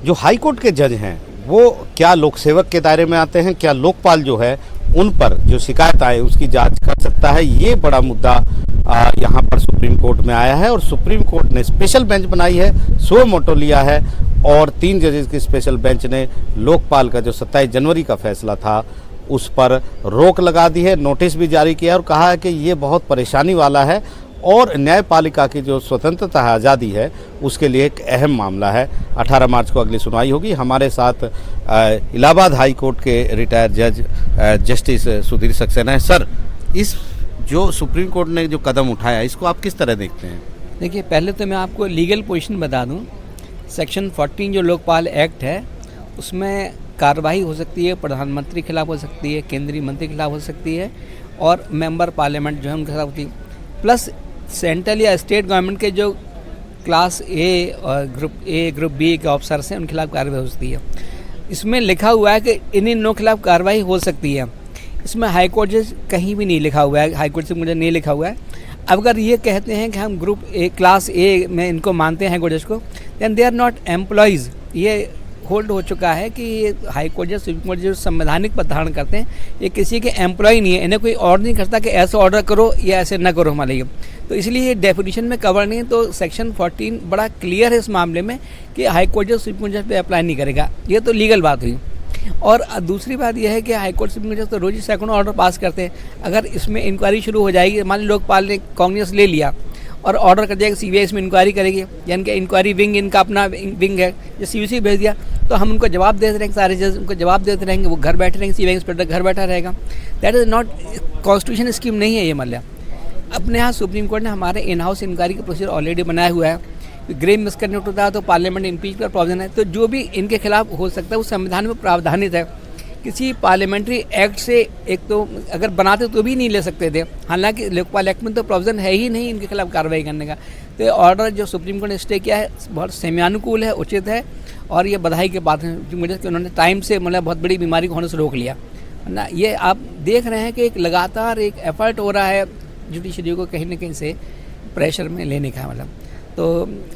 जो high court के जज हैं वो क्या लोक सेवक के दायरे में आते हैं, क्या लोकपाल जो है उन पर जो शिकायत आए उसकी जांच कर सकता है, ये बड़ा मुद्दा यहाँ पर सुप्रीम कोर्ट में आया है। और सुप्रीम कोर्ट ने स्पेशल बेंच बनाई है, सो मोटो लिया है और 3 जजेस की स्पेशल बेंच ने लोकपाल का जो 27 जनवरी का फैसला था उस पर रोक लगा दी है, नोटिस भी जारी किया और कहा है कि ये बहुत परेशानी वाला है और न्यायपालिका की जो स्वतंत्रता है, आज़ादी है, उसके लिए एक अहम मामला है। 18 मार्च को अगली सुनवाई होगी। हमारे साथ इलाहाबाद हाई कोर्ट के रिटायर्ड जज जस्टिस सुधीर सक्सेना है। सर, इस जो सुप्रीम कोर्ट ने जो कदम उठाया इसको आप किस तरह देखते हैं? देखिए, पहले तो मैं आपको लीगल पोजीशन बता दूं। सेक्शन 14 जो लोकपाल एक्ट है उसमें कार्रवाई हो सकती है, प्रधानमंत्री के खिलाफ हो सकती है, केंद्रीय मंत्री के खिलाफ हो सकती है और मेंबर पार्लियामेंट जो है उनके खिलाफ होती है। प्लस सेंट्रल या स्टेट गवर्नमेंट के जो क्लास ए और ग्रुप बी के ऑफिसर्स हैं उनके खिलाफ कार्रवाई हो सकती है। इसमें लिखा हुआ है कि इन लोगों के खिलाफ कार्रवाई हो सकती है। इसमें हाई कोर्ट जज कहीं भी नहीं लिखा हुआ है, हाई कोर्ट से मुझे नहीं लिखा हुआ है। अब अगर ये कहते हैं कि हम ग्रुप ए क्लास ए में इनको मानते हैं हाई कोर्ट जज को, then they are not employees. ये होल्ड हो चुका है कि ये हाई कोर्ट जज सुप्रीम कोर्ट जो संवैधानिक पद धारण करते हैं ये किसी के एम्प्लॉय नहीं है। इन्हें कोई ऑर्डर नहीं करता कि ऐसा ऑर्डर करो या ऐसे ना करो हमारे लिए, तो इसलिए ये डेफिनेशन में कवर नहीं है। तो सेक्शन 14 बड़ा क्लियर है इस मामले में कि हाई कोर्ट जज सुप्रीम कोर्ट जज पे अप्लाई नहीं करेगा। ये तो लीगल बात हुई। और दूसरी बात यह है कि हाई कोर्ट सुप्रीम कोर्ट जज तो रोज ही सैकड़ों ऑर्डर पास करते हैं। अगर इसमें इंक्वायरी शुरू हो जाएगी, मान ली लोकपाल ने कांग्रेस ले लिया और ऑर्डर कर दिया कि सीबीआई इसमें इंक्वायरी करेगी, यानी कि इंक्वायरी विंग इनका अपना विंग है, जो सीबीसी भेज दिया तो हम उनको जवाब देते रहेंगे, सारे जज उनको जवाब देते रहेंगे, वो घर बैठे रहेंगे, सीबीआई इंस्पेक्टर घर बैठा रहेगा। That is not constitution scheme नहीं है ये। मतलब अपने यहाँ सुप्रीम कोर्ट ने हमारे इन हाउस इंक्वायरी का प्रोसीजर ऑलरेडी बनाया हुआ है। ग्रेव मिसकंडक्ट होता है तो पार्लियामेंट इम्पीच का प्रोविजन है, तो जो भी इनके खिलाफ हो सकता है वो संविधान में प्रावधानित है। किसी पार्लियामेंट्री एक्ट से एक तो अगर बनाते तो भी नहीं ले सकते थे, हालांकि लोकपाल एक्ट में तो प्रोविजन है ही नहीं इनके खिलाफ कार्रवाई करने का। तो ये ऑर्डर जो सुप्रीम कोर्ट ने स्टे किया है बहुत सेम्यानुकूल है, उचित है और ये बधाई के बात है कि उन्होंने टाइम से मतलब बहुत बड़ी बीमारी को होने से रोक लिया ना। ये आप देख रहे हैं कि एक लगातार एक एफर्ट हो रहा है जुडिशरी को कहीं ना कहीं से प्रेशर में लेने का। मतलब तो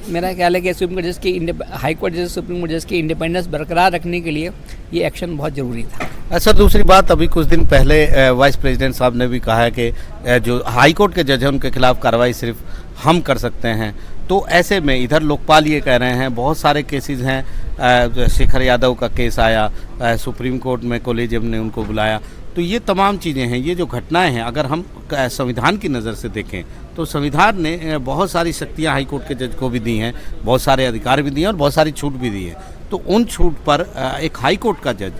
मेरा ख्याल है कि सुप्रीम कोर्ट जज की हाई कोर्ट जज सुप्रीम कोर्ट जज की इंडिपेंडेंस बरकरार रखने के लिए ये एक्शन बहुत ज़रूरी था। सर, दूसरी बात, अभी कुछ दिन पहले वाइस प्रेसिडेंट साहब ने भी कहा है कि जो हाई कोर्ट के जज हैं उनके खिलाफ कार्रवाई सिर्फ हम कर सकते हैं। तो ऐसे में इधर लोकपाल ये कह रहे हैं बहुत सारे केसेस हैं, शेखर यादव का केस आया, सुप्रीम कोर्ट में कॉलेजियम ने उनको बुलाया। तो ये तमाम चीज़ें हैं, ये जो घटनाएं हैं, अगर हम संविधान की नज़र से देखें तो संविधान ने बहुत सारी शक्तियां हाई कोर्ट के जज को भी दी हैं, बहुत सारे अधिकार भी दिए हैं और बहुत सारी छूट भी दी है। तो उन छूट पर एक हाई कोर्ट का जज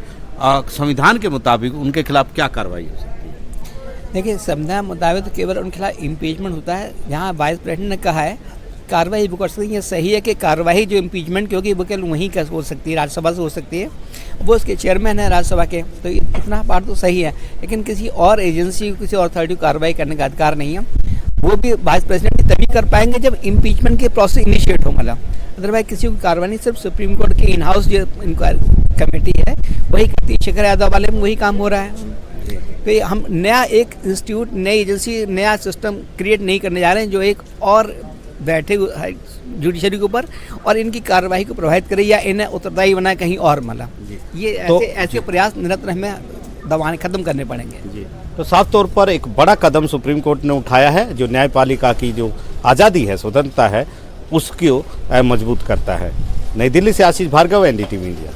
संविधान के मुताबिक उनके खिलाफ क्या कार्रवाई हो सकती है? देखिए, संविधान मुताबिक तो केवल उनके खिलाफ इम्पीचमेंट होता है। यहाँ वाइस प्रेसिडेंट ने कहा है कार्रवाई वो कर सकती है। ये सही है कि कार्रवाई जो इम्पीचमेंट की होगी वो केवल वहीं का हो सकती है, राज्यसभा से हो सकती है, वो उसके चेयरमैन है राज्यसभा के, तो इतना पार्ट तो सही है। लेकिन किसी और एजेंसी किसी और अथॉरिटी को कार्रवाई करने का अधिकार नहीं है। वो भी वाइस प्रेसिडेंट तभी कर पाएंगे जब इम्पीचमेंट के प्रोसेस इनिशिएट हो। मतलब अदरवाइज किसी को कार्रवाई नहीं, सिर्फ सुप्रीम कोर्ट की इन हाउस जो इंक्वायरी कमेटी है वही करती है। शेखर यादव वाले में वही काम हो रहा है। तो हम नया एक इंस्टीट्यूट, नई एजेंसी, नया सिस्टम क्रिएट नहीं करने जा रहे हैं जो एक और बैठे जुडिशरी के ऊपर और इनकी कार्रवाई को प्रभावित करे या इन्हें उत्तरदायी बनाए कहीं और। मतलब ये ऐसे प्रयास निरंतर हमें दबाने खत्म करने पड़ेंगे जी। तो साफ तौर पर एक बड़ा कदम सुप्रीम कोर्ट ने उठाया है जो न्यायपालिका की जो आज़ादी है, स्वतंत्रता है, उसको मजबूत करता है। नई दिल्ली से आशीष भार्गव, एनडीटीवी इंडिया।